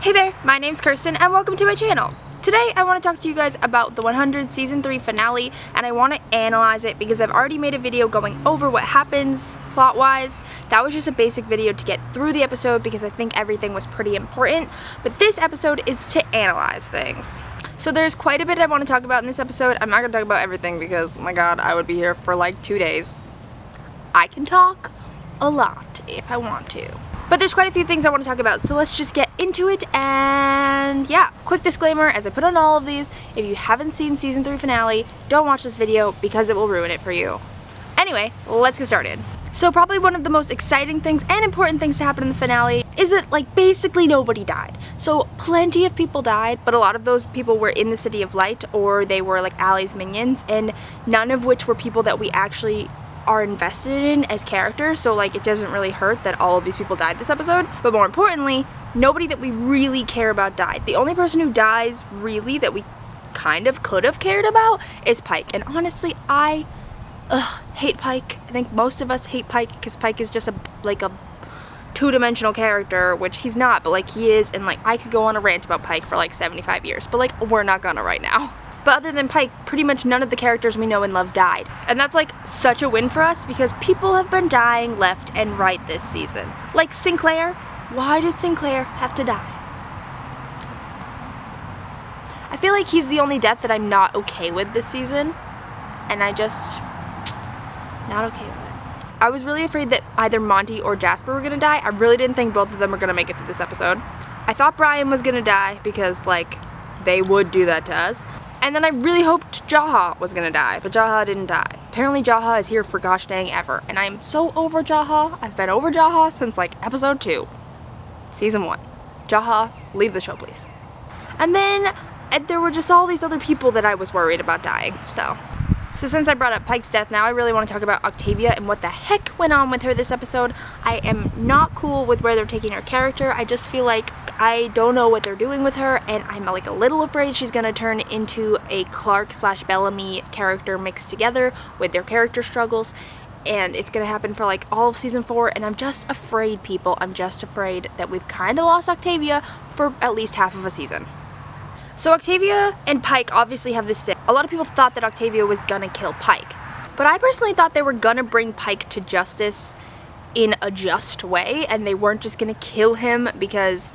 Hey there, my name's Kirsten and welcome to my channel. Today I want to talk to you guys about the 100 season 3 finale, and I want to analyze it because I've already made a video going over what happens plot wise. That was just a basic video to get through the episode because I think everything was pretty important, but this episode is to analyze things. So there's quite a bit I want to talk about in this episode. I'm not going to talk about everything because, oh my god, I would be here for like 2 days. I can talk a lot if I want to. But there's quite a few things I want to talk about, so let's just get into it. And yeah, quick disclaimer as I put on all of these, if you haven't seen season 3 finale, don't watch this video because it will ruin it for you. Anyway, let's get started. So probably one of the most exciting things and important things to happen in the finale is that like basically nobody died. So plenty of people died, but a lot of those people were in the City of Light or they were like Allie's minions, and none of which were people that we actually are invested in as characters, so like it doesn't really hurt that all of these people died this episode. But more importantly, nobody that we really care about died. The only person who dies really that we kind of could have cared about is Pike, and honestly I hate Pike. I think most of us hate Pike because Pike is just a two-dimensional character, which he's not, but like he is, and like I could go on a rant about Pike for like 75 years, but like we're not gonna right now. But other than Pike, pretty much none of the characters we know and love died. And that's like such a win for us because people have been dying left and right this season. Like Sinclair. Why did Sinclair have to die? I feel like he's the only death that I'm not okay with this season. And I just, not okay with it. I was really afraid that either Monty or Jasper were gonna die. I really didn't think both of them were gonna make it to this episode. I thought Brian was gonna die because like they would do that to us. And then I really hoped Jaha was gonna die, but Jaha didn't die. Apparently Jaha is here for gosh dang ever, and I'm so over Jaha. I've been over Jaha since like episode 2, season 1. Jaha, leave the show please. And then there were just all these other people that I was worried about dying, so since I brought up Pike's death, now I really want to talk about Octavia and what the heck went on with her this episode. I am not cool with where they're taking her character. I just feel like I don't know what they're doing with her, and I'm like a little afraid she's gonna turn into a Clark / Bellamy character mixed together with their character struggles, and it's gonna happen for like all of season 4, and I'm just afraid, people. I'm just afraid that we've kind of lost Octavia for at least half of a season. So Octavia and Pike obviously have this thing. A lot of people thought that Octavia was gonna kill Pike, but I personally thought they were gonna bring Pike to justice in a just way, and they weren't just gonna kill him because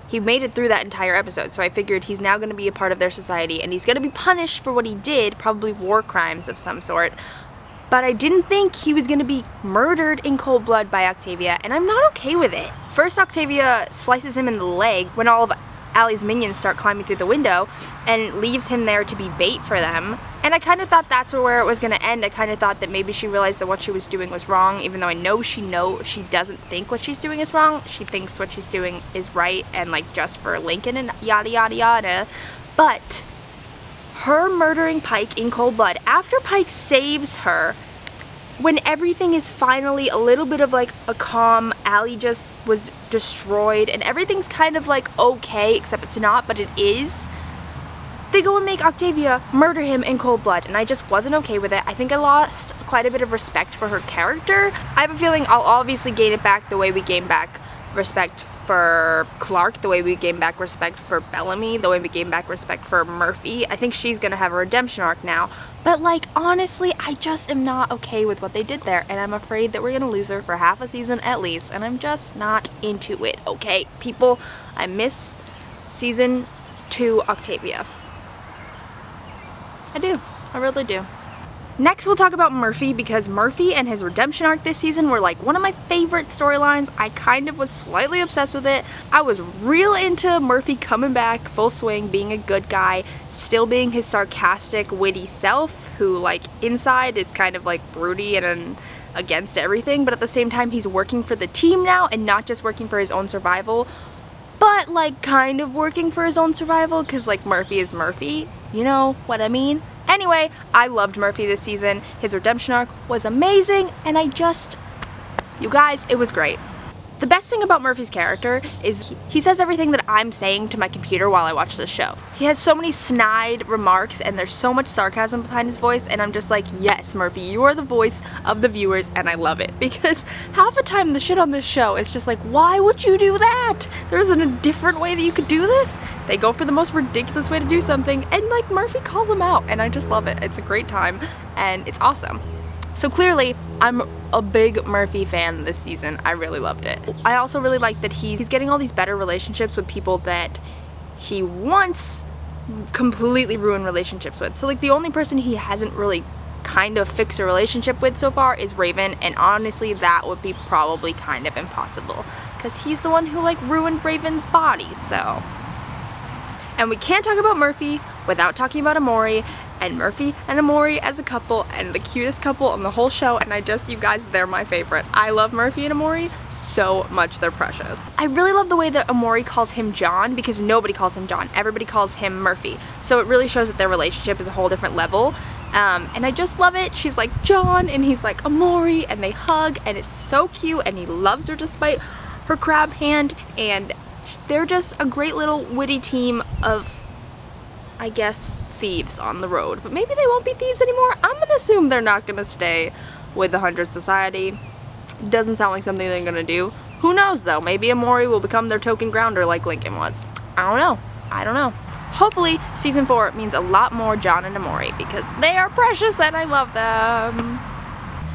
he made it through that entire episode. So I figured he's now gonna be a part of their society and he's gonna be punished for what he did, probably war crimes of some sort. But I didn't think he was gonna be murdered in cold blood by Octavia, and I'm not okay with it. First, Octavia slices him in the leg when all of Allie's minions start climbing through the window and leaves him there to be bait for them. And I kind of thought that's where it was going to end. I kind of thought that maybe she realized that what she was doing was wrong, even though I know she doesn't think what she's doing is wrong. She thinks what she's doing is right and like just for Lincoln and yada yada yada. But her murdering Pike in cold blood after Pike saves her, when everything is finally a little bit of like a calm, Allie just was destroyed and everything's kind of like okay, except it's not, but it is, they go and make Octavia murder him in cold blood, and I just wasn't okay with it. I think I lost quite a bit of respect for her character. I have a feeling I'll obviously gain it back the way we gain back respect for Clark, the way we gain back respect for Bellamy, the way we gain back respect for Murphy. I think she's gonna have a redemption arc now, but like honestly I just am not okay with what they did there, and I'm afraid that we're gonna lose her for half a season at least, and I'm just not into it. Okay people, I miss season 2 Octavia. I do, I really do. Next we'll talk about Murphy, because Murphy and his redemption arc this season were like one of my favorite storylines. I kind of was slightly obsessed with it. I was real into Murphy coming back full swing, being a good guy, still being his sarcastic, witty self, who like inside is kind of like broody and against everything, but at the same time he's working for the team now and not just working for his own survival, but like kind of working for his own survival because like Murphy is Murphy, you know what I mean? Anyway, I loved Murphy this season. His redemption arc was amazing, and you guys, it was great. The best thing about Murphy's character is he says everything that I'm saying to my computer while I watch this show. He has so many snide remarks and there's so much sarcasm behind his voice, and I'm just like, yes, Murphy, you are the voice of the viewers, and I love it. Because half the time the shit on this show is just like, why would you do that? There isn't a different way that you could do this? They go for the most ridiculous way to do something, and like Murphy calls them out, and I just love it. It's a great time, and it's awesome. So clearly, I'm a big Murphy fan this season. I really loved it. I also really like that he's getting all these better relationships with people that he once completely ruined relationships with. So like the only person he hasn't really kind of fixed a relationship with so far is Raven, and honestly that would be probably kind of impossible because he's the one who like ruined Raven's body, so. And we can't talk about Murphy without talking about Amori, and Murphy and Amori as a couple, and the cutest couple on the whole show, and you guys, they're my favorite. I love Murphy and Amori so much, they're precious. I really love the way that Amori calls him John, because nobody calls him John, everybody calls him Murphy. So it really shows that their relationship is a whole different level, and I just love it. She's like John, and he's like Amori, and they hug, and it's so cute, and he loves her despite her crab hand, and they're just a great little witty team of, I guess, thieves on the road. But maybe they won't be thieves anymore. I'm gonna assume they're not gonna stay with the 100 Society. Doesn't sound like something they're gonna do. Who knows though, maybe Amori will become their token grounder like Lincoln was. I don't know. I don't know. Hopefully season 4 means a lot more John and Amori, because they are precious and I love them.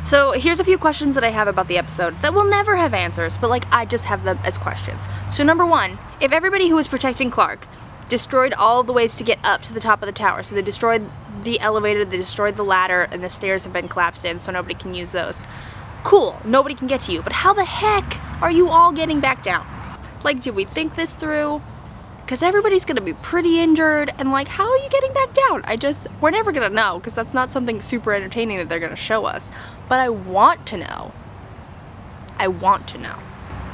So here's a few questions that I have about the episode that will never have answers, but like I just have them as questions. So number 1, if everybody who was protecting Clark destroyed all the ways to get up to the top of the tower, so they destroyed the elevator, they destroyed the ladder, and the stairs have been collapsed in so nobody can use those. Cool, nobody can get to you, but how the heck are you all getting back down? Like, did we think this through? Because everybody's gonna be pretty injured, and like, how are you getting back down? We're never gonna know, because that's not something super entertaining that they're gonna show us. But I want to know. I want to know.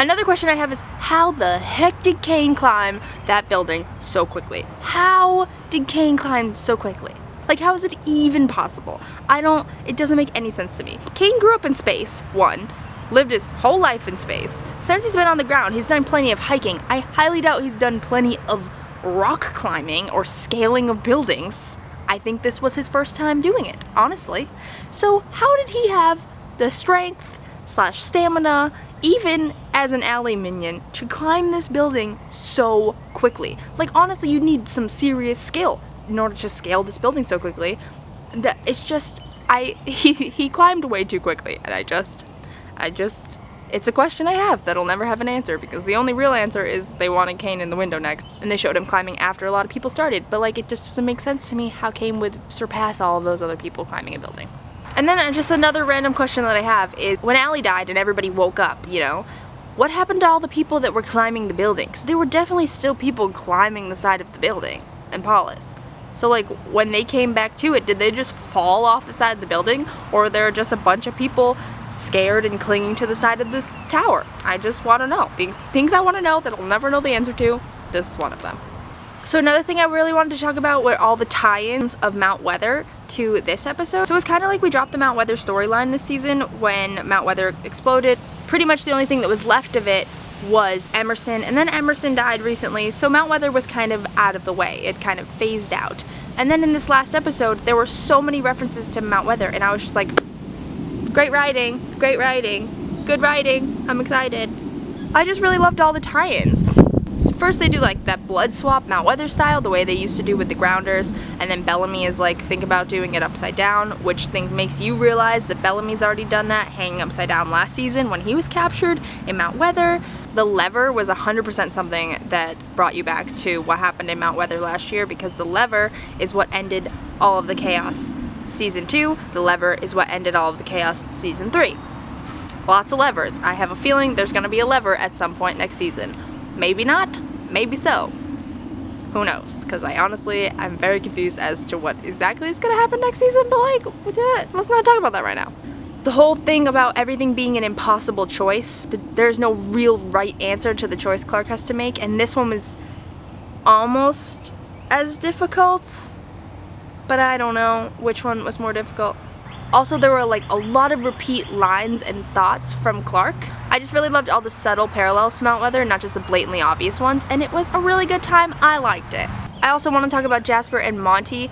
Another question I have is, how the heck did Kane climb that building so quickly? How did Kane climb so quickly? Like, how is it even possible? It doesn't make any sense to me. Kane grew up in space, 1, lived his whole life in space. Since he's been on the ground, he's done plenty of hiking. I highly doubt he's done plenty of rock climbing or scaling of buildings. I think this was his first time doing it, honestly. So how did he have the strength / stamina, even as an ally minion, to climb this building so quickly? Like, honestly, you need some serious skill in order to scale this building so quickly. It's just, he climbed way too quickly, and it's a question I have that'll never have an answer, because the only real answer is they wanted Kane in the window next, and they showed him climbing after a lot of people started, but like, it just doesn't make sense to me how Kane would surpass all of those other people climbing a building. And then just another random question that I have is, when Allie died and everybody woke up, you know, what happened to all the people that were climbing the building? Because there were definitely still people climbing the side of the building in Paulus. So like, when they came back to it, did they just fall off the side of the building? Or were there just a bunch of people scared and clinging to the side of this tower? I just want to know. The things I want to know that I'll never know the answer to, this is one of them. So another thing I really wanted to talk about were all the tie-ins of Mount Weather to this episode. So it was kind of like we dropped the Mount Weather storyline this season when Mount Weather exploded. Pretty much the only thing that was left of it was Emerson, and then Emerson died recently, so Mount Weather was kind of out of the way. It kind of phased out. And then in this last episode, there were so many references to Mount Weather, and I was just like, great writing, good writing, I'm excited. I just really loved all the tie-ins. First they do like that blood swap Mount Weather style, the way they used to do with the Grounders, and then Bellamy is like, think about doing it upside down, which makes you realize that Bellamy's already done that, hanging upside down last season when he was captured in Mount Weather. The lever was 100% something that brought you back to what happened in Mount Weather last year, because the lever is what ended all of the chaos season 2, the lever is what ended all of the chaos season 3. Lots of levers. I have a feeling there's gonna be a lever at some point next season. Maybe not, maybe so. Who knows? Because I'm very confused as to what exactly is gonna happen next season, but like, let's not talk about that right now. The whole thing about everything being an impossible choice, there's no real right answer to the choice Clark has to make, and this one was almost as difficult, but I don't know which one was more difficult. Also, there were like a lot of repeat lines and thoughts from Clark. I just really loved all the subtle parallels to Mount Weather, not just the blatantly obvious ones, and it was a really good time. I liked it. I also want to talk about Jasper and Monty.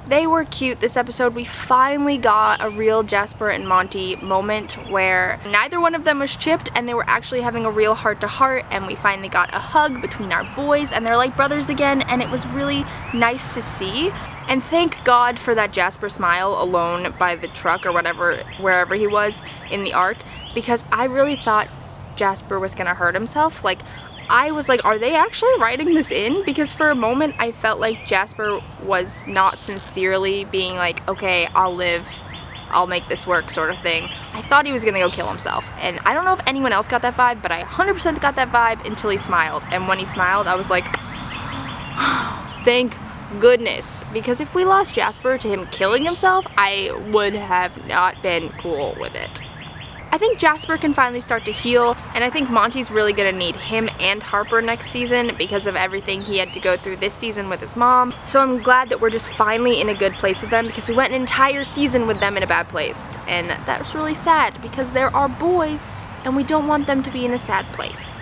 They were cute this episode. We finally got a real Jasper and Monty moment where neither one of them was chipped and they were actually having a real heart-to-heart, and we finally got a hug between our boys and they're like brothers again, and it was really nice to see. And thank God for that Jasper smile alone by the truck or whatever, wherever he was in the arc, because I really thought Jasper was gonna hurt himself. Like, I was like, are they actually writing this in? Because for a moment I felt like Jasper was not sincerely being like, okay, I'll live, I'll make this work sort of thing. I thought he was gonna go kill himself, and I don't know if anyone else got that vibe, but I 100% got that vibe until he smiled. And when he smiled, I was like, thank goodness, because if we lost Jasper to him killing himself, I would have not been cool with it. I think Jasper can finally start to heal, and I think Monty's really gonna need him and Harper next season because of everything he had to go through this season with his mom. So I'm glad that we're just finally in a good place with them, because we went an entire season with them in a bad place, and that was really sad because they're our boys and we don't want them to be in a sad place.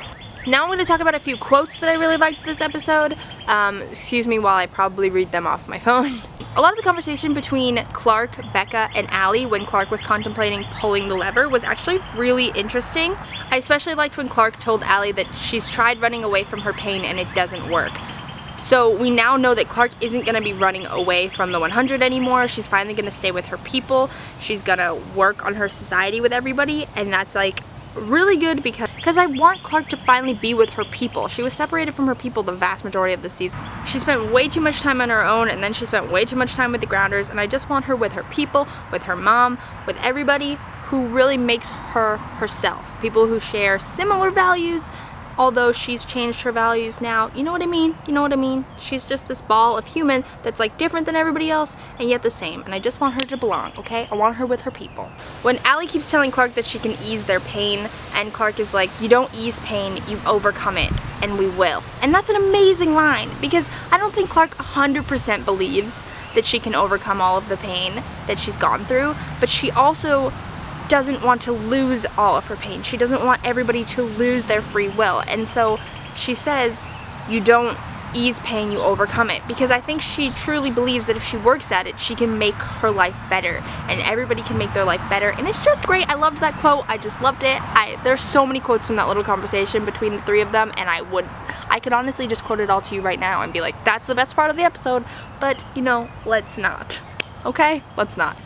Now I'm going to talk about a few quotes that I really liked this episode. Excuse me while I probably read them off my phone. A lot of the conversation between Clark, Becca, and Allie when Clark was contemplating pulling the lever was actually really interesting. I especially liked when Clark told Allie that she's tried running away from her pain and it doesn't work. So we now know that Clark isn't going to be running away from the 100 anymore. She's finally going to stay with her people. She's going to work on her society with everybody, and that's like really good because I want Clark to finally be with her people. She was separated from her people the vast majority of the season. She spent way too much time on her own, and then she spent way too much time with the Grounders, and I just want her with her people, with her mom, with everybody who really makes her herself. People who share similar values, although she's changed her values now. You know what I mean? You know what I mean? She's just this ball of human that's like different than everybody else and yet the same, and I just want her to belong, okay? I want her with her people. When Allie keeps telling Clark that she can ease their pain, and Clark is like, you don't ease pain, you overcome it, and we will. And that's an amazing line, because I don't think Clark 100% believes that she can overcome all of the pain that she's gone through, but she also doesn't want to lose all of her pain. She doesn't want everybody to lose their free will, and so she says, you don't ease pain, you overcome it, because I think she truly believes that if she works at it, she can make her life better, and everybody can make their life better, and it's just great. I loved that quote. I just loved it. There's so many quotes from that little conversation between the three of them, and I could honestly just quote it all to you right now and be like, that's the best part of the episode, but you know, let's not. Okay? Let's not.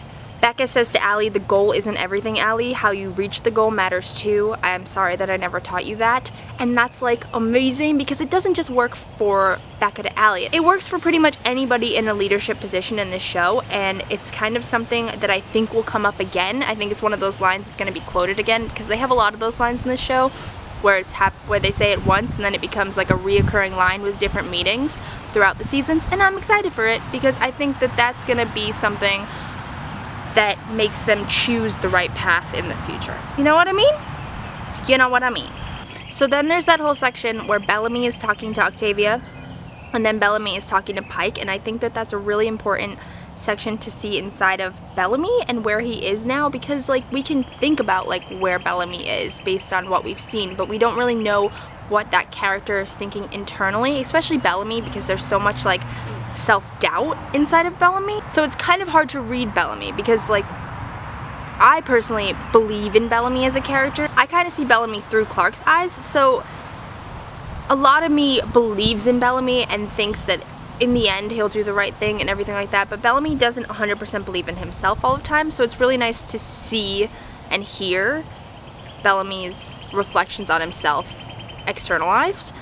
Becca says to Allie, the goal isn't everything, Allie. How you reach the goal matters too. I'm sorry that I never taught you that. And that's like amazing, because it doesn't just work for Becca to Allie. It works for pretty much anybody in a leadership position in this show, and it's kind of something that I think will come up again. I think it's one of those lines that's going to be quoted again, because they have a lot of those lines in this show where where they say it once and then it becomes like a reoccurring line with different meanings throughout the seasons, and I'm excited for it because I think that that's going to be something that makes them choose the right path in the future. You know what I mean? You know what I mean. So then there's that whole section where Bellamy is talking to Octavia, and then Bellamy is talking to Pike, and I think that that's a really important section to see inside of Bellamy and where he is now, because like we can think about like where Bellamy is based on what we've seen, but we don't really know what that character is thinking internally, especially Bellamy, because there's so much like self-doubt inside of Bellamy. So it's kind of hard to read Bellamy because like I personally believe in Bellamy as a character. I kind of see Bellamy through Clark's eyes, so a lot of me believes in Bellamy and thinks that in the end he'll do the right thing and everything like that, but Bellamy doesn't 100% believe in himself all the time, so it's really nice to see and hear Bellamy's reflections on himself verbalized,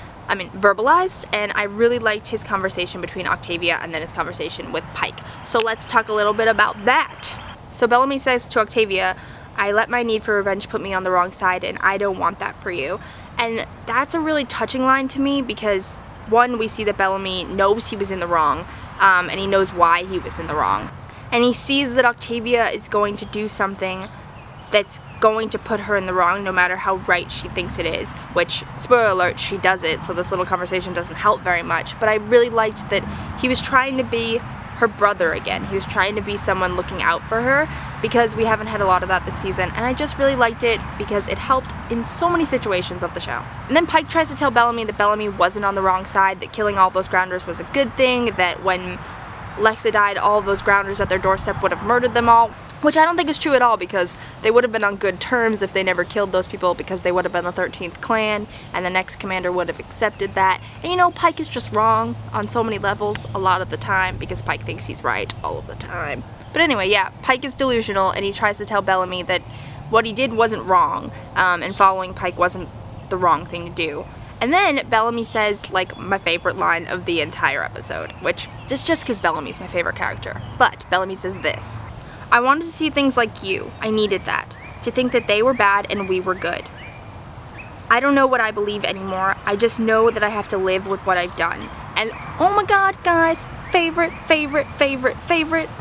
and I really liked his conversation between Octavia and then his conversation with Pike. So let's talk a little bit about that. So Bellamy says to Octavia, I let my need for revenge put me on the wrong side, and I don't want that for you. And that's a really touching line to me because, one, we see that Bellamy knows he was in the wrong, and he knows why he was in the wrong. And he sees that Octavia is going to do something that's going to put her in the wrong no matter how right she thinks it is, which, spoiler alert, she does it, so this little conversation doesn't help very much. But I really liked that he was trying to be her brother again. He was trying to be someone looking out for her, because we haven't had a lot of that this season, and I just really liked it because it helped in so many situations of the show. And then Pike tries to tell Bellamy that Bellamy wasn't on the wrong side, that killing all those grounders was a good thing, that when Lexa died, all of those grounders at their doorstep would have murdered them all, which I don't think is true at all, because they would have been on good terms if they never killed those people, because they would have been the 13th clan, and the next commander would have accepted that. And you know, Pike is just wrong on so many levels a lot of the time, because Pike thinks he's right all of the time. But anyway, yeah, Pike is delusional, and he tries to tell Bellamy that what he did wasn't wrong, and following Pike wasn't the wrong thing to do. And then Bellamy says, like, my favorite line of the entire episode, which is just because Bellamy's my favorite character. But Bellamy says this: I wanted to see things like you. I needed that. To think that they were bad and we were good. I don't know what I believe anymore. I just know that I have to live with what I've done. And oh my god, guys, favorite.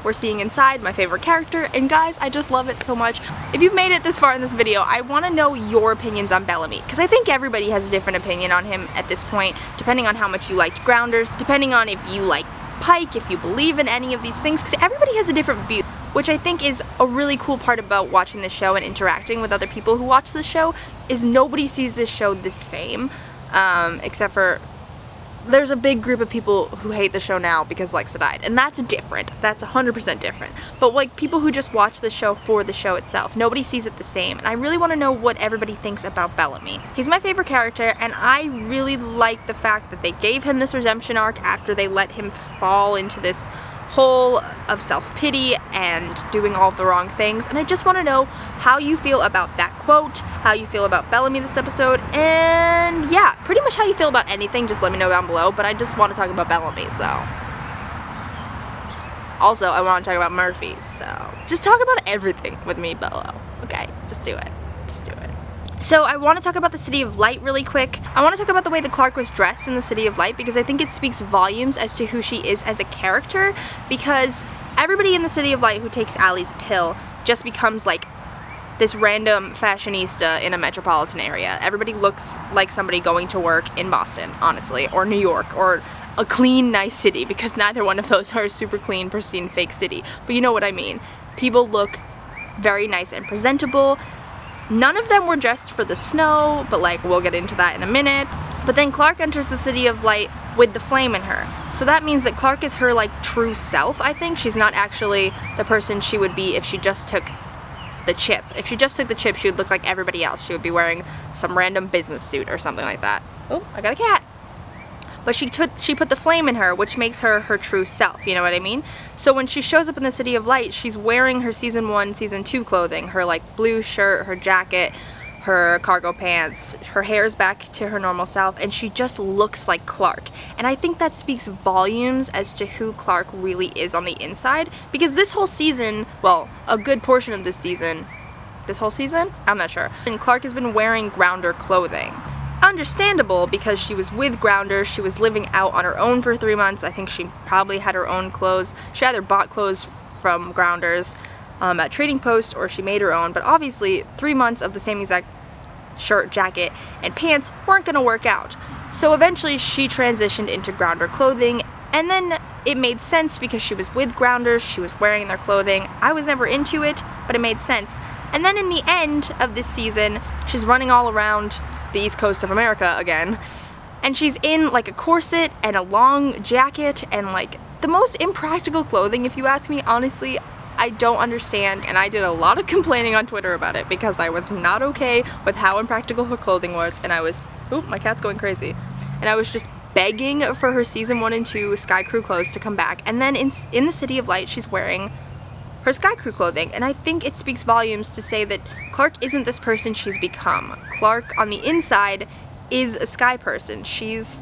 We're seeing inside my favorite character, and guys, I just love it so much. If you've made it this far in this video, I want to know your opinions on Bellamy, because I think everybody has a different opinion on him at this point, depending on how much you liked Grounders, depending on if you like Pike, if you believe in any of these things, because everybody has a different view, which I think is a really cool part about watching this show and interacting with other people who watch this show, is nobody sees this show the same, except for there's a big group of people who hate the show now because Lexa died, and that's different. That's 100% different. But like people who just watch the show for the show itself, nobody sees it the same, and I really want to know what everybody thinks about Bellamy. He's my favorite character, and I really like the fact that they gave him this redemption arc after they let him fall into this hole of self-pity and doing all the wrong things, and I just want to know how you feel about that quote, how you feel about Bellamy this episode, and yeah, pretty much how you feel about anything, just let me know down below, but I just want to talk about Bellamy, so. Also, I want to talk about Murphy, so just talk about everything with me below, okay? Just do it. Just do it. So I want to talk about the City of Light really quick. I want to talk about the way that Clark was dressed in the City of Light, because I think it speaks volumes as to who she is as a character, because everybody in the City of Light who takes Allie's pill just becomes like this random fashionista in a metropolitan area. Everybody looks like somebody going to work in Boston, honestly, or New York, or a clean, nice city, because neither one of those are a super clean, pristine, fake city. But you know what I mean. People look very nice and presentable. None of them were dressed for the snow, but like we'll get into that in a minute. But then Clark enters the City of Light with the flame in her. So that means that Clark is her like true self, I think. She's not actually the person she would be if she just took the chip. If she just took the chip, she would look like everybody else. She would be wearing some random business suit or something like that. Oh, I got a cat. But she put the flame in her, which makes her her true self, you know what I mean? So when she shows up in the City of Light, she's wearing her Season 1, Season 2 clothing. Her like blue shirt, her jacket, her cargo pants, her hair's back to her normal self, and she just looks like Clark. And I think that speaks volumes as to who Clark really is on the inside, because this whole season, well, a good portion of this whole season? I'm not sure. And Clark has been wearing Grounder clothing. Understandable, because she was with Grounders, she was living out on her own for 3 months. I think she probably had her own clothes. She either bought clothes from Grounders at Trading Post, or she made her own, but obviously 3 months of the same exact shirt, jacket, and pants weren't gonna work out. So eventually she transitioned into Grounder clothing, and then it made sense because she was with Grounders, she was wearing their clothing. I was never into it, but it made sense. And then in the end of this season, she's running all around the East Coast of America again, and she's in like a corset and a long jacket and like the most impractical clothing, if you ask me. Honestly, I don't understand, and I did a lot of complaining on Twitter about it because I was not okay with how impractical her clothing was, and I was, oop, my cat's going crazy, and I was just begging for her Season 1 and 2 Sky Crew clothes to come back. And then in the City of Light, she's wearing her Sky Crew clothing, and I think it speaks volumes to say that Clark isn't this person she's become. Clark on the inside is a Sky person. She's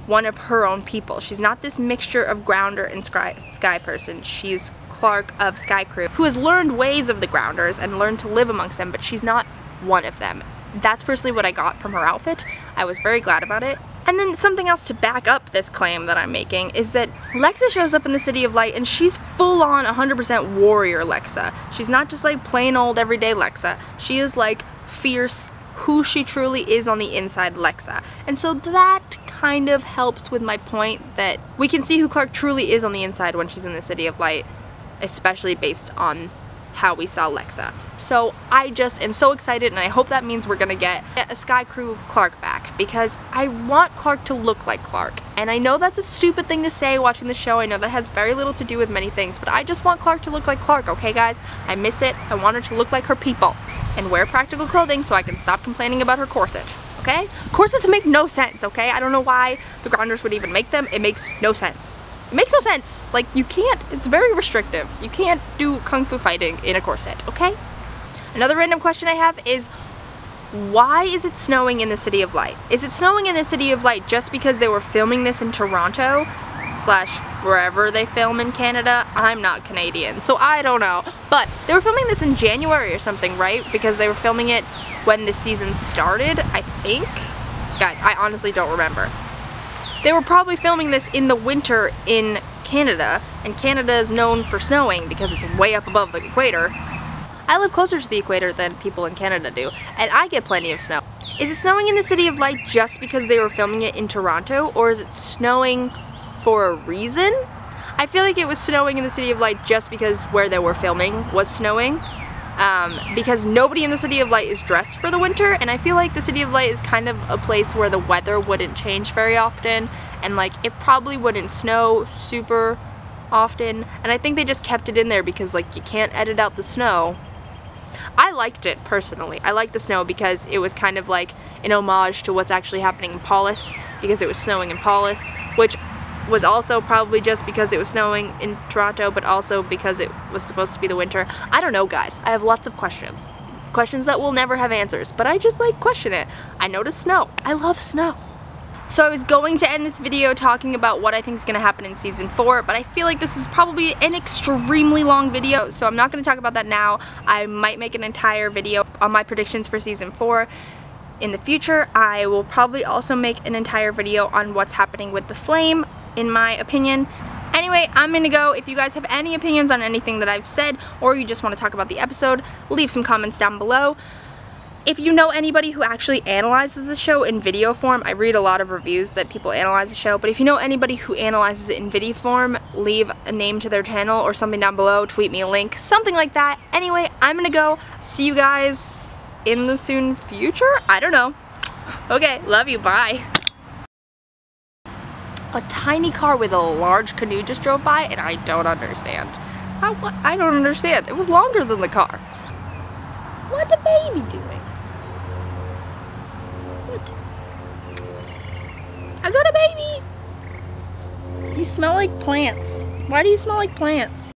one of her own people. She's not this mixture of Grounder and Sky person. She's Clark of Sky Crew, who has learned ways of the Grounders and learned to live amongst them, but she's not one of them. That's personally what I got from her outfit. I was very glad about it. And then something else to back up this claim that I'm making is that Lexa shows up in the City of Light, and she's full-on 100% warrior Lexa. She's not just like plain old everyday Lexa. She is like fierce, who she truly is on the inside Lexa. And so that kind of helps with my point that we can see who Clark truly is on the inside when she's in the City of Light, especially based on how we saw Lexa. So I just am so excited, and I hope that means we're gonna get a Sky Crew Clark back, because I want Clark to look like Clark. And I know that's a stupid thing to say watching the show. I know that has very little to do with many things, but I just want Clark to look like Clark, okay guys? I miss it. I want her to look like her people and wear practical clothing so I can stop complaining about her corset, okay? Corsets make no sense, okay? I don't know why the Grinders would even make them. It makes no sense. It makes no sense. Like, you can't, it's very restrictive. You can't do kung fu fighting in a corset, okay? Another random question I have is, why is it snowing in the City of Light? Is it snowing in the City of Light just because they were filming this in Toronto / wherever they film in Canada? I'm not Canadian, so I don't know. But they were filming this in January or something, right? Because they were filming it when the season started, I think? Guys, I honestly don't remember. They were probably filming this in the winter in Canada, and Canada is known for snowing because it's way up above the equator. I live closer to the equator than people in Canada do, and I get plenty of snow. Is it snowing in the City of Light just because they were filming it in Toronto, or is it snowing for a reason? I feel like it was snowing in the City of Light just because where they were filming was snowing. Because nobody in the City of Light is dressed for the winter, and I feel like the City of Light is kind of a place where the weather wouldn't change very often, and like it probably wouldn't snow super often, and I think they just kept it in there because like you can't edit out the snow. I liked it personally. I liked the snow because it was kind of like an homage to what's actually happening in Paulus, because it was snowing in Paulus, which was also probably just because it was snowing in Toronto, but also because it was supposed to be the winter. I don't know, guys. I have lots of questions. Questions that will never have answers, but I just like question it. I noticed snow. I love snow. So I was going to end this video talking about what I think is going to happen in season 4, but I feel like this is probably an extremely long video, so I'm not going to talk about that now. I might make an entire video on my predictions for season 4. In the future, I will probably also make an entire video on what's happening with the Flame, in my opinion. Anyway, I'm gonna go. If you guys have any opinions on anything that I've said, or you just want to talk about the episode, leave some comments down below. If you know anybody who actually analyzes the show in video form, I read a lot of reviews that people analyze the show, but if you know anybody who analyzes it in video form, leave a name to their channel or something down below, tweet me a link, something like that. Anyway, I'm gonna go. See you guys in the soon future? I don't know. Okay, love you, bye. A tiny car with a large canoe just drove by, and I don't understand. I don't understand. It was longer than the car. What the baby doing? What? I got a baby! You smell like plants. Why do you smell like plants?